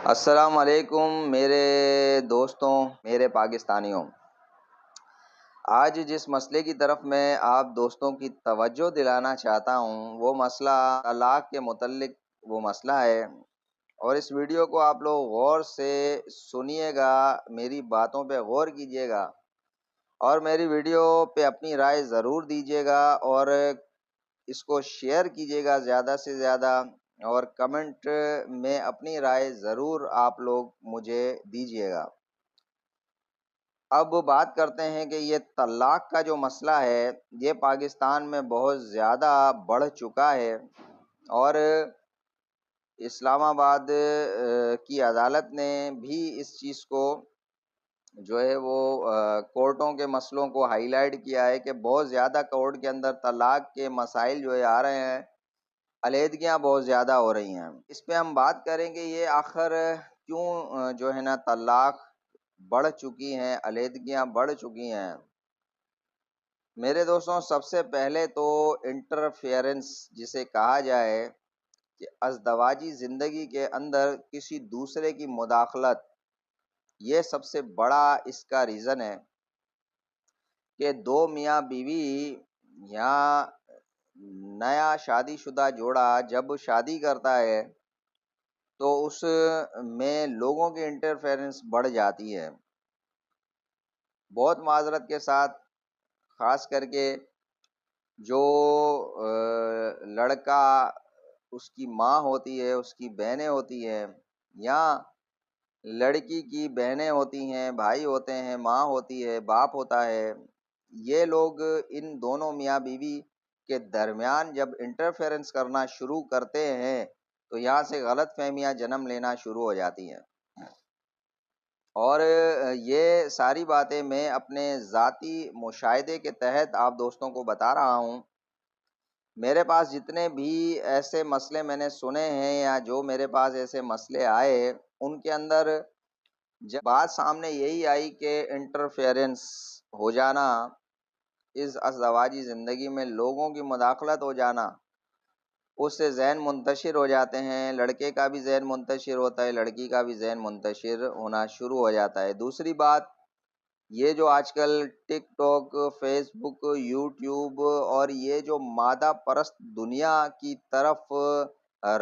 السلام علیکم میرے دوستوں، میرے پاکستانیوں۔ آج جس مسئلے کی طرف میں آپ دوستوں کی توجہ دلانا چاہتا ہوں وہ مسئلہ طلاق کے متعلق وہ مسئلہ ہے، اور اس ویڈیو کو آپ لوگ غور سے سنیے گا، میری باتوں پہ غور کیجیے گا اور میری ویڈیو پہ اپنی رائے ضرور دیجیے گا، اور اس کو شیئر کیجیے گا زیادہ سے زیادہ، اور کمنٹ میں اپنی رائے ضرور آپ لوگ مجھے دیجیے گا۔ اب بات کرتے ہیں کہ یہ طلاق کا جو مسئلہ ہے یہ پاکستان میں بہت زیادہ بڑھ چکا ہے، اور اسلام آباد کی عدالت نے بھی اس چیز کو جو ہے وہ کورٹوں کے مسئلوں کو ہائی لائٹ کیا ہے کہ بہت زیادہ کورٹ کے اندر طلاق کے مسائل جو ہے آ رہے ہیں، علیحدگیاں بہت زیادہ ہو رہی ہیں۔ اس پہ ہم بات کریں کہ یہ آخر کیوں جو ہے نا طلاق بڑھ چکی ہیں، علیحدگیاں بڑھ چکی ہیں۔ میرے دوستوں، سب سے پہلے تو انٹرفیئرنس جسے کہا جائے کہ ازدواجی زندگی کے اندر کسی دوسرے کی مداخلت، یہ سب سے بڑا اس کا ریزن ہے کہ دو میاں بیوی یا نیا شادی شدہ جوڑا جب شادی کرتا ہے تو اس میں لوگوں کی انٹرفیئرنس بڑھ جاتی ہے، بہت معذرت کے ساتھ، خاص کر کے جو لڑکا، اس کی ماں ہوتی ہے، اس کی بہنیں ہوتی ہیں، یا لڑکی کی بہنیں ہوتی ہیں، بھائی ہوتے ہیں، ماں ہوتی ہے، باپ ہوتا ہے، یہ لوگ ان دونوں میاں بیوی کے درمیان جب انٹرفیئرنس کرنا شروع کرتے ہیں تو یہاں سے غلط فہمیاں جنم لینا شروع ہو جاتی ہیں۔ اور یہ ساری باتیں میں اپنے ذاتی مشاہدے کے تحت آپ دوستوں کو بتا رہا ہوں۔ میرے پاس جتنے بھی ایسے مسئلے میں نے سنے ہیں یا جو میرے پاس ایسے مسئلے آئے، ان کے اندر جب بات سامنے یہی آئی کہ انٹرفیئرنس ہو جانا، اس ازدواجی زندگی میں لوگوں کی مداخلت ہو جانا، اس سے ذہن منتشر ہو جاتے ہیں، لڑکے کا بھی ذہن منتشر ہوتا ہے، لڑکی کا بھی ذہن منتشر ہونا شروع ہو جاتا ہے۔ دوسری بات، یہ جو آج کل ٹک ٹاک، فیس بک، یوٹیوب اور یہ جو مادہ پرست دنیا کی طرف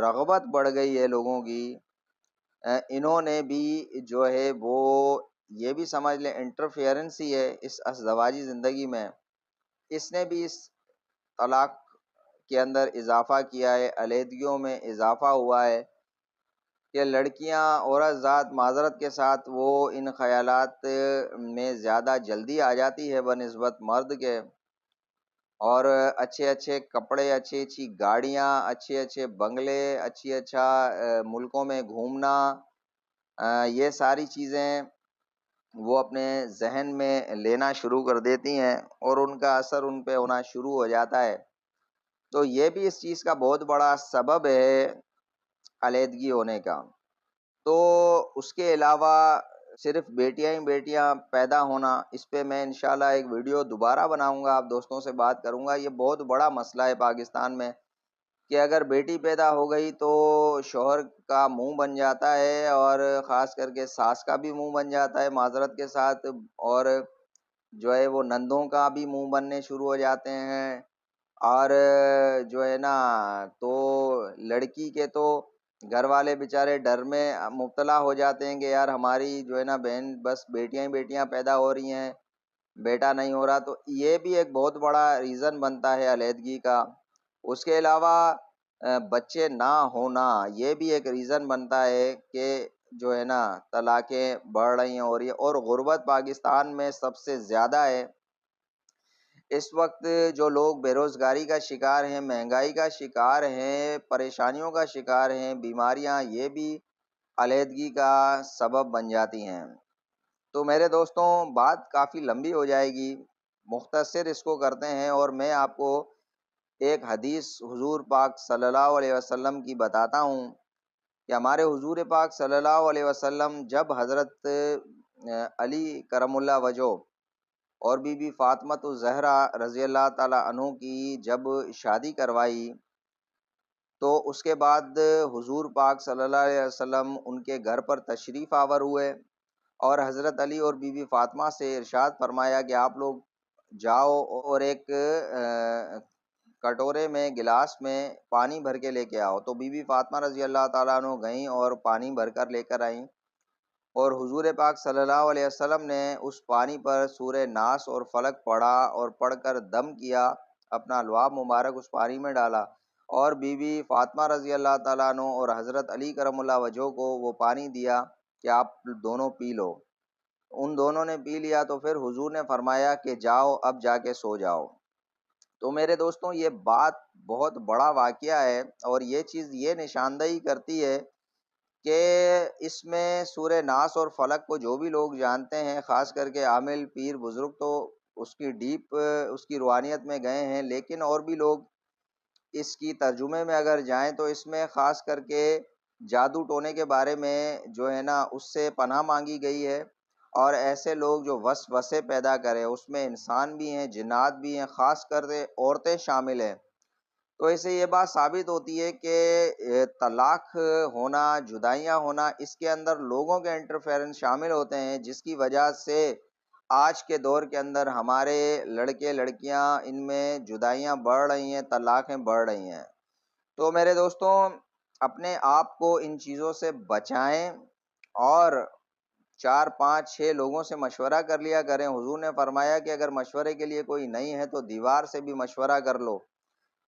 رغبت بڑھ گئی ہے لوگوں کی، انہوں نے بھی جو ہے وہ یہ بھی سمجھ لیں انٹرفیئرنس ہی ہے اس ازدواجی زندگی میں، اس نے بھی اس طلاق کے اندر اضافہ کیا ہے، علیحدگیوں میں اضافہ ہوا ہے کہ لڑکیاں، عورت ذات معذرت کے ساتھ وہ ان خیالات میں زیادہ جلدی آ جاتی ہے بنسبت مرد کے، اور اچھے اچھے کپڑے، اچھی اچھی گاڑیاں، اچھے اچھے بنگلے، اچھا ملکوں میں گھومنا، یہ ساری چیزیں وہ اپنے ذہن میں لینا شروع کر دیتی ہیں اور ان کا اثر ان پہ ہونا شروع ہو جاتا ہے۔ تو یہ بھی اس چیز کا بہت بڑا سبب ہے علیحدگی ہونے کا۔ تو اس کے علاوہ صرف بیٹیاں ہی بیٹیاں پیدا ہونا، اس پہ میں انشاءاللہ ایک ویڈیو دوبارہ بناؤں گا، آپ دوستوں سے بات کروں گا۔ یہ بہت بڑا مسئلہ ہے پاکستان میں کہ اگر بیٹی پیدا ہو گئی تو شوہر کا منہ بن جاتا ہے، اور خاص کر کے ساس کا بھی منہ بن جاتا ہے معذرت کے ساتھ، اور جو ہے وہ نندوں کا بھی منہ بننے شروع ہو جاتے ہیں، اور جو ہے نا تو لڑکی کے تو گھر والے بیچارے ڈر میں مبتلا ہو جاتے ہیں کہ یار ہماری جو ہے نا بہن بس بیٹیاں ہی بیٹیاں پیدا ہو رہی ہیں، بیٹا نہیں ہو رہا۔ تو یہ بھی ایک بہت بڑا ریزن بنتا ہے علیحدگی کا۔ اس کے علاوہ بچے نہ ہونا، یہ بھی ایک ریزن بنتا ہے کہ جو ہے نا طلاقیں بڑھ رہی ہیں ہو رہی ہیں، اور غربت پاکستان میں سب سے زیادہ ہے۔ اس وقت جو لوگ بے روزگاری کا شکار ہیں، مہنگائی کا شکار ہیں، پریشانیوں کا شکار ہیں، بیماریاں، یہ بھی علیحدگی کا سبب بن جاتی ہیں۔ تو میرے دوستوں، بات کافی لمبی ہو جائے گی، مختصر اس کو کرتے ہیں، اور میں آپ کو ایک حدیث حضور پاک صلی اللہ علیہ وسلم کی بتاتا ہوں کہ ہمارے حضور پاک صلی اللہ علیہ وسلم جب حضرت علی کرم اللہ وجہ اور بی بی فاطمۃ الزہرا رضی اللہ تعالی عنہ کی جب شادی کروائی تو اس کے بعد حضور پاک صلی اللہ علیہ وسلم ان کے گھر پر تشریف آور ہوئے اور حضرت علی اور بی بی فاطمہ سے ارشاد فرمایا کہ آپ لوگ جاؤ اور ایک کٹورے میں گلاس میں پانی بھر کے لے کے آؤ. تو بی بی فاطمہ رضی اللہ تعالیٰ عنہ گئیں اور پانی بھر کر لے کر آئیں، اور حضور پاک صلی اللہ علیہ وسلم نے اس پانی پر سورہ ناس اور فلق پڑھا اور پڑھ کر دم کیا، اپنا لعاب مبارک اس پانی میں ڈالا، اور بی بی فاطمہ رضی اللہ تعالیٰ عنہ اور حضرت علی کرم اللہ وجہہ کو وہ پانی دیا کہ آپ دونوں پی لو. ان دونوں نے پی لیا تو پھر حضور نے فرمایا کہ جاؤ اب جا کے سو جاؤ. تو میرے دوستوں یہ بات بہت بڑا واقعہ ہے، اور یہ چیز یہ نشاندہی کرتی ہے کہ اس میں سورہ ناس اور فلق کو جو بھی لوگ جانتے ہیں، خاص کر کے عامل پیر بزرگ تو اس کی ڈیپ اس کی روحانیت میں گئے ہیں، لیکن اور بھی لوگ اس کی ترجمے میں اگر جائیں تو اس میں خاص کر کے جادو ٹونے کے بارے میں جو ہے نا اس سے پناہ مانگی گئی ہے. اور ایسے لوگ جو وسوسے پیدا کرے، اس میں انسان بھی ہیں، جنات بھی ہیں، خاص کر کے عورتیں شامل ہیں. تو اس سے یہ بات ثابت ہوتی ہے کہ طلاق ہونا، جدائیاں ہونا، اس کے اندر لوگوں کے انٹرفیئرنس شامل ہوتے ہیں، جس کی وجہ سے آج کے دور کے اندر ہمارے لڑکے لڑکیاں ان میں جدائیاں بڑھ رہی ہیں، طلاقیں بڑھ رہی ہیں. تو میرے دوستوں اپنے آپ کو ان چیزوں سے بچائیں، اور 4 5 6 لوگوں سے مشورہ کر لیا کریں. حضور نے فرمایا کہ اگر مشورے کے لیے کوئی نہیں ہے تو دیوار سے بھی مشورہ کر لو.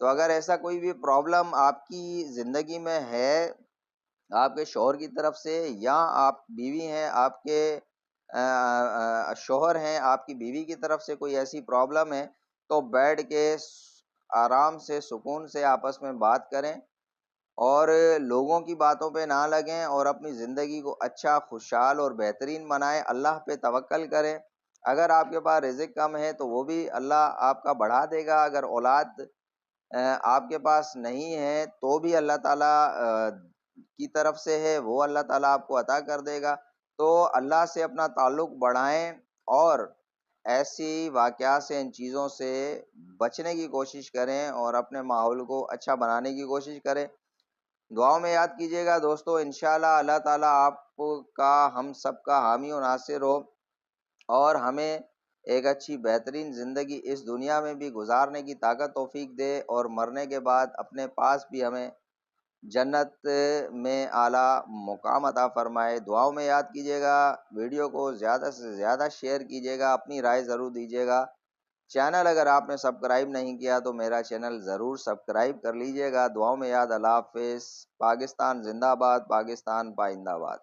تو اگر ایسا کوئی بھی پرابلم آپ کی زندگی میں ہے، آپ کے شوہر کی طرف سے، یا آپ بیوی ہیں، آپ کے شوہر ہیں، آپ کی بیوی کی طرف سے کوئی ایسی پرابلم ہے، تو بیٹھ کے آرام سے سکون سے آپس میں بات کریں، اور لوگوں کی باتوں پہ نہ لگیں، اور اپنی زندگی کو اچھا، خوشحال اور بہترین بنائیں. اللہ پہ توکل کریں. اگر آپ کے پاس رزق کم ہے تو وہ بھی اللہ آپ کا بڑھا دے گا. اگر اولاد آپ کے پاس نہیں ہے تو بھی اللہ تعالیٰ کی طرف سے ہے، وہ اللہ تعالیٰ آپ کو عطا کر دے گا. تو اللہ سے اپنا تعلق بڑھائیں، اور ایسی واقعات سے، ان چیزوں سے بچنے کی کوشش کریں، اور اپنے ماحول کو اچھا بنانے کی کوشش کریں. دعاؤں میں یاد کیجیے گا دوستو. انشاءاللہ اللہ تعالیٰ آپ کا، ہم سب کا حامی و ناصر ہو، اور ہمیں ایک اچھی بہترین زندگی اس دنیا میں بھی گزارنے کی طاقت توفیق دے، اور مرنے کے بعد اپنے پاس بھی ہمیں جنت میں اعلیٰ مقام عطا فرمائے. دعاؤں میں یاد کیجیے گا. ویڈیو کو زیادہ سے زیادہ شیئر کیجیے گا. اپنی رائے ضرور دیجیے گا. چینل اگر آپ نے سبسکرائب نہیں کیا تو میرا چینل ضرور سبسکرائب کر لیجیے گا. دعاؤں میں یاد. اللہ حافظ. پاکستان زندہ باد. پاکستان پائندہ باد.